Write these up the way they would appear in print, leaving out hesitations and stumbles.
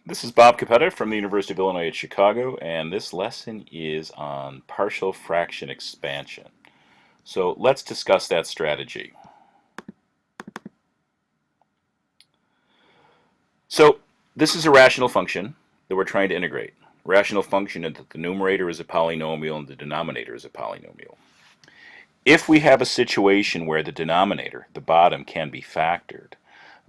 This is Bob Capetta from the University of Illinois at Chicago, and this lesson is on partial fraction expansion. So let's discuss that strategy. So this is a rational function that we're trying to integrate. Rational function is that the numerator is a polynomial and the denominator is a polynomial. If we have a situation where the denominator, the bottom, can be factored,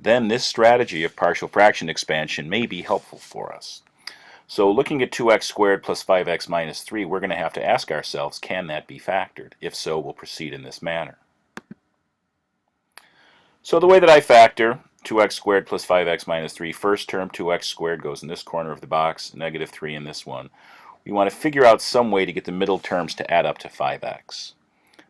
then this strategy of partial fraction expansion may be helpful for us. So looking at 2x squared plus 5x minus 3, we're going to have to ask ourselves, can that be factored? If so, we'll proceed in this manner. So the way that I factor 2x squared plus 5x minus 3, first term 2x squared goes in this corner of the box, negative 3 in this one. We want to figure out some way to get the middle terms to add up to 5x.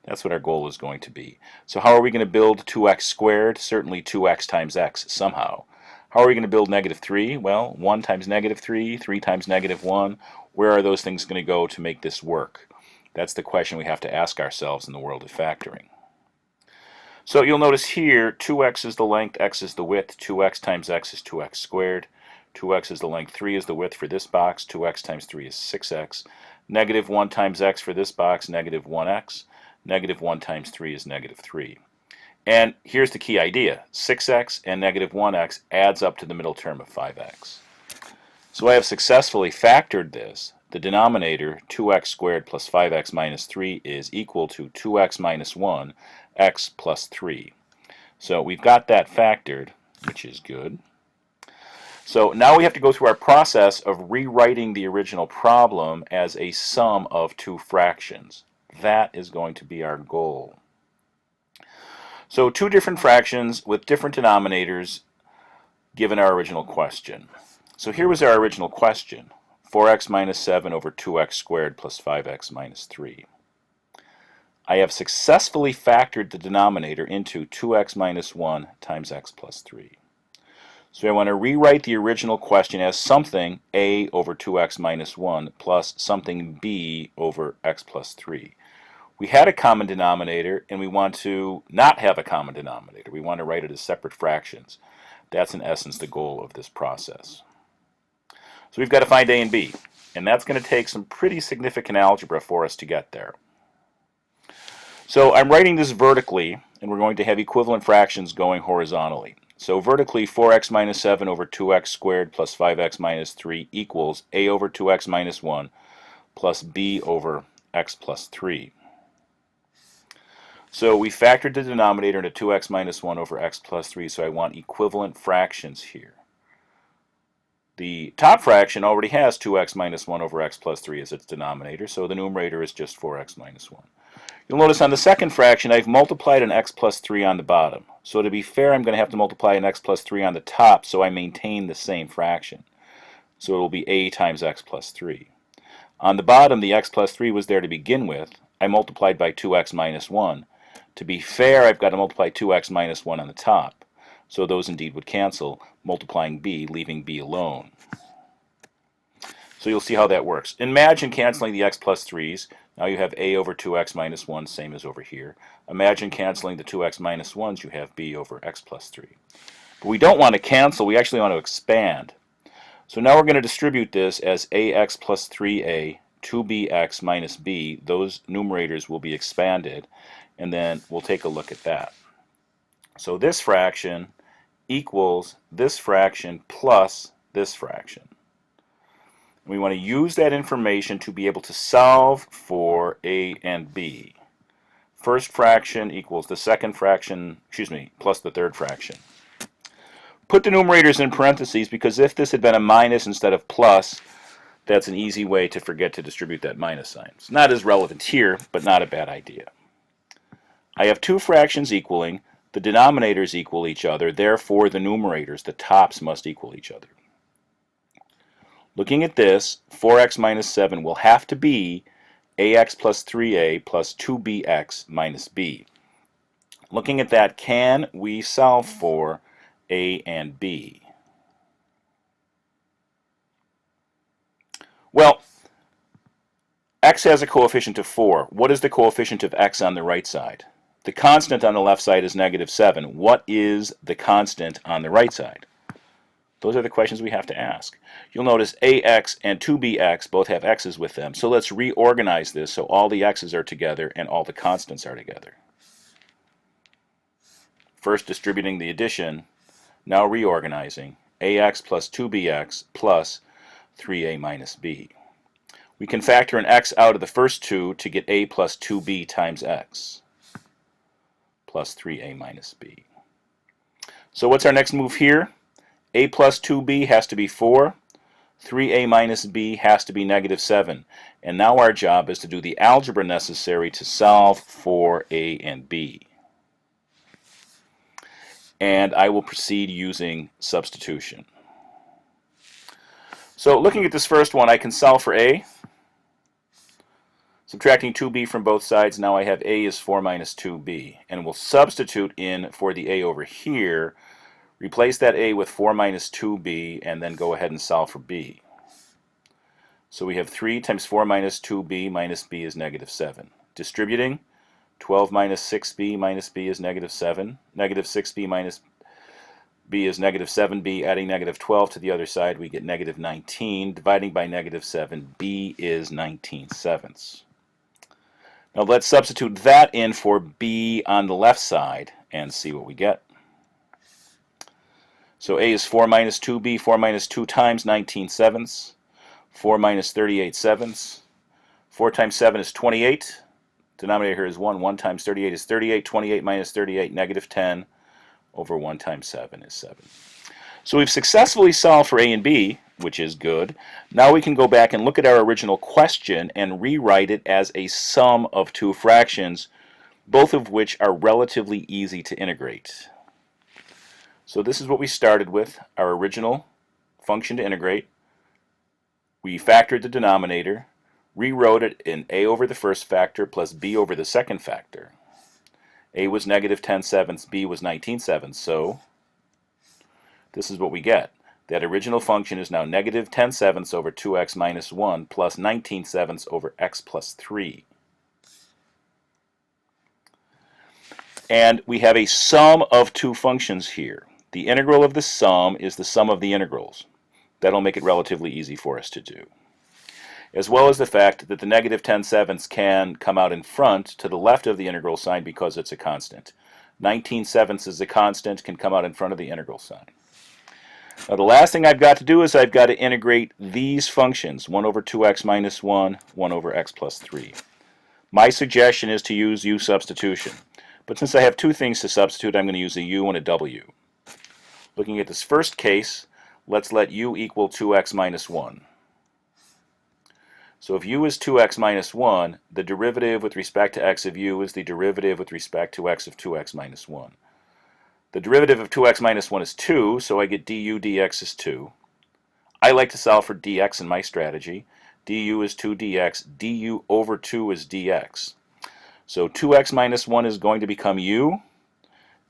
That's what our goal is going to be. So how are we going to build 2x squared? Certainly 2x times x somehow. How are we going to build negative 3? Well, 1 times negative 3, 3 times negative 1. Where are those things going to go to make this work? That's the question we have to ask ourselves in the world of factoring. So you'll notice here 2x is the length, x is the width. 2x times x is 2x squared. 2x is the length, 3 is the width for this box. 2x times 3 is 6x. Negative 1 times x for this box, negative 1x. Negative 1 times 3 is negative 3. And here's the key idea. 6x and negative 1x adds up to the middle term of 5x. So I have successfully factored this. The denominator, 2x squared plus 5x minus 3, is equal to 2x minus 1, x plus 3. So we've got that factored, which is good. So now we have to go through our process of rewriting the original problem as a sum of two fractions. That is going to be our goal. So two different fractions with different denominators given our original question. So here was our original question, 4x minus 7 over 2x squared plus 5x minus 3. I have successfully factored the denominator into 2x minus 1 times x plus 3. So I want to rewrite the original question as something a over 2x minus 1 plus something b over x plus 3. We had a common denominator, and we want to not have a common denominator. We want to write it as separate fractions. That's in essence the goal of this process. So we've got to find a and b, and that's going to take some pretty significant algebra for us to get there. So I'm writing this vertically, and we're going to have equivalent fractions going horizontally. So vertically, 4x minus 7 over 2x squared plus 5x minus 3 equals a over 2x minus 1 plus b over x plus 3. So we factored the denominator into 2x minus 1 over x plus 3, so I want equivalent fractions here. The top fraction already has 2x minus 1 over x plus 3 as its denominator, so the numerator is just 4x minus 1. You'll notice on the second fraction I've multiplied an x plus 3 on the bottom. So to be fair, I'm going to have to multiply an x plus 3 on the top so I maintain the same fraction. So it will be a times x plus 3. On the bottom, the x plus 3 was there to begin with. I multiplied by 2x minus 1. To be fair, I've got to multiply 2x minus 1 on the top. So those indeed would cancel, multiplying b, leaving b alone. So you'll see how that works. Imagine canceling the x plus 3's. Now you have a over 2x minus 1, same as over here. Imagine canceling the 2x minus 1's, you have b over x plus 3. But we don't want to cancel, we actually want to expand. So now we're going to distribute this as ax plus 3a, 2bx minus b. Those numerators will be expanded, and then we'll take a look at that. So this fraction equals this fraction plus this fraction. We want to use that information to be able to solve for a and b. First fraction equals the second fraction, plus the third fraction. Put the numerators in parentheses because if this had been a minus instead of plus, that's an easy way to forget to distribute that minus sign. It's not as relevant here, but not a bad idea. I have two fractions equaling. The denominators equal each other, therefore the numerators, the tops, must equal each other. Looking at this, 4x minus 7 will have to be ax plus 3a plus 2bx minus b. Looking at that, can we solve for a and b? Well, x has a coefficient of 4. What is the coefficient of x on the right side? The constant on the left side is negative 7. What is the constant on the right side? Those are the questions we have to ask. You'll notice ax and 2bx both have x's with them. So let's reorganize this so all the x's are together and all the constants are together. First distributing the addition, now reorganizing. Ax plus 2bx plus 3a minus b. We can factor an x out of the first two to get a plus 2b times x plus 3a minus b. So what's our next move here? A plus 2b has to be 4. 3a minus b has to be negative 7. And now our job is to do the algebra necessary to solve for a and b. And I will proceed using substitution. So looking at this first one, I can solve for a. Subtracting 2b from both sides, now I have a is 4 minus 2b. And we'll substitute in for the a over here. Replace that a with 4 minus 2b, and then go ahead and solve for b. So we have 3 times 4 minus 2b minus b is negative 7. Distributing, 12 minus 6b minus b is negative 7. Negative 6b minus b is negative 7b. Adding negative 12 to the other side, we get negative 19. Dividing by negative 7, b is 19/7. Now let's substitute that in for b on the left side and see what we get. So a is 4 minus 2b, 4 minus 2 times 19/7. 4 minus 38/7. 4 times 7 is 28. Denominator here is 1. 1 times 38 is 38. 28 minus 38, negative 10 over 1 times 7 is 7. So we've successfully solved for a and b, which is good. Now we can go back and look at our original question and rewrite it as a sum of two fractions, both of which are relatively easy to integrate. So this is what we started with, our original function to integrate. We factored the denominator, rewrote it in a over the first factor plus b over the second factor. A was negative 10/7, b was 19/7, so this is what we get. That original function is now negative 10/7 over 2x minus 1 plus 19/7 over x plus 3. And we have a sum of two functions here. The integral of the sum is the sum of the integrals. That'll make it relatively easy for us to do. As well as the fact that the negative 10/7 can come out in front to the left of the integral sign because it's a constant. 19/7 is a constant, can come out in front of the integral sign. Now the last thing I've got to do is I've got to integrate these functions, 1 over 2x minus 1, 1 over x plus 3. My suggestion is to use u substitution. But since I have two things to substitute, I'm going to use a u and a w. Looking at this first case, let's let u equal 2x minus 1. So if u is 2x minus 1, the derivative with respect to x of u is the derivative with respect to x of 2x minus 1. The derivative of 2x minus 1 is 2, so I get du dx is 2. I like to solve for dx in my strategy. Du is 2 dx, du over 2 is dx. So 2x minus 1 is going to become u.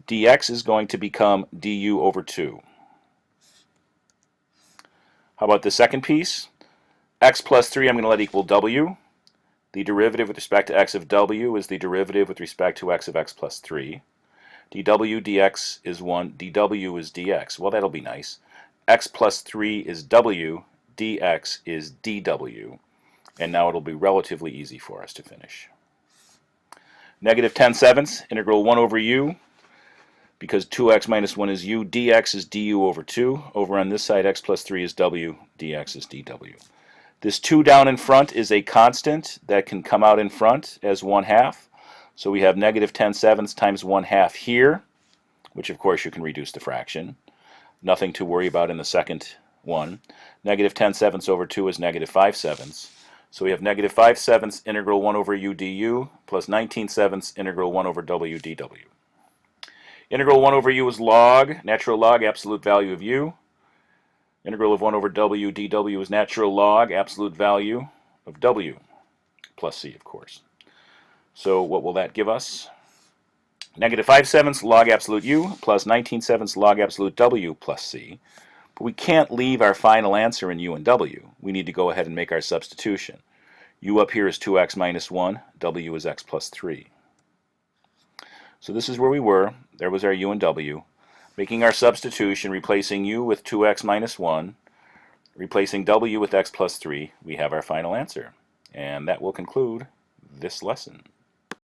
Dx is going to become du over 2. How about the second piece? X plus 3 I'm going to let equal w. The derivative with respect to x of w is the derivative with respect to x of x plus 3. dw dx is 1, dw is dx. Well, that'll be nice. X plus 3 is w, dx is dw. And now it'll be relatively easy for us to finish. Negative 10/7, integral 1 over u. Because 2x minus 1 is u, dx is du over 2. Over on this side, x plus 3 is w, dx is dw. This 2 down in front is a constant that can come out in front as 1/2. So we have negative 10/7 times 1/2 here, which of course you can reduce the fraction. Nothing to worry about in the second one. Negative 10/7 over 2 is negative 5/7. So we have negative 5/7 integral 1 over u du plus 19/7 integral 1 over w dw. Integral 1 over u is log, natural log, absolute value of u. Integral of 1 over w dw is natural log, absolute value of w, plus c, of course. So what will that give us? Negative 5/7 log absolute u plus 19/7 log absolute w plus c. But we can't leave our final answer in u and w. We need to go ahead and make our substitution. U up here is 2x minus 1, w is x plus 3. So this is where we were. There was our u and w. Making our substitution, replacing u with 2x minus 1, replacing w with x plus 3, we have our final answer. And that will conclude this lesson.